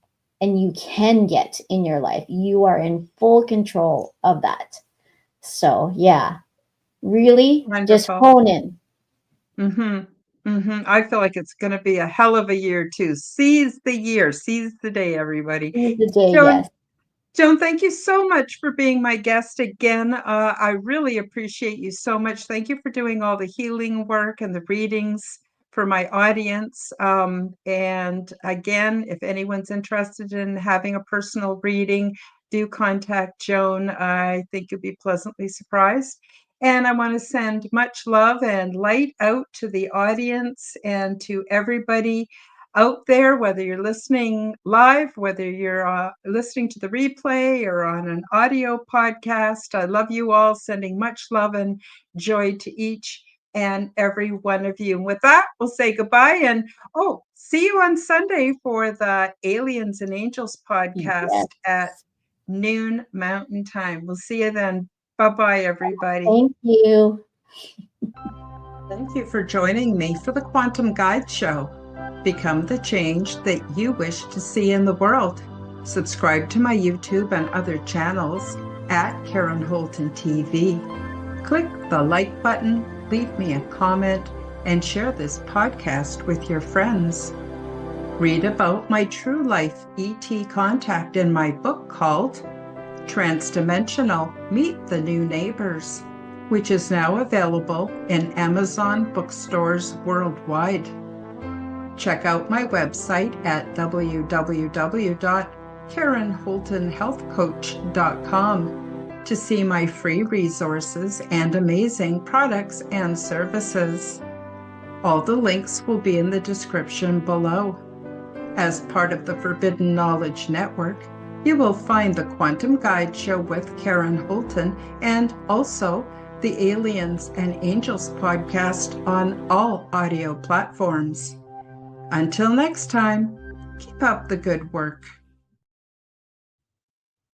and you can get in your life. You are in full control of that. So, yeah, really just Wonderful. hone in. Mm-hmm. Mm-hmm. I feel like it's going to be a hell of a year too. Seize the year, seize the day, everybody. Seize the day, Joan, yes. Joan, thank you so much for being my guest again. I really appreciate you so much. Thank you for doing all the healing work and the readings for my audience. And again, if anyone's interested in having a personal reading, do contact Joan. I think you'll be pleasantly surprised. And I want to send much love and light out to the audience and to everybody out there, whether you're listening live, whether you're listening to the replay or on an audio podcast. I love you all, sending much love and joy to each. and every one of you. And with that, we'll say goodbye. And see you on Sunday for the Aliens and Angels podcast Yes. at noon Mountain Time. We'll see you then. Bye-bye, everybody. Thank you. Thank you for joining me for the Quantum Guide Show. Become the change that you wish to see in the world. Subscribe to my YouTube and other channels at Karen Holton TV. Click the like button, leave me a comment, and share this podcast with your friends. Read about my true life ET contact in my book called Transdimensional: Meet the New Neighbors, which is now available in Amazon bookstores worldwide. Check out my website at www.karenholtonhealthcoach.com to see my free resources and amazing products and services. All the links will be in the description below. As part of the Forbidden Knowledge Network, you will find the Quantum Guide Show with Karen Holton and also the Aliens and Angels podcast on all audio platforms. Until next time, keep up the good work.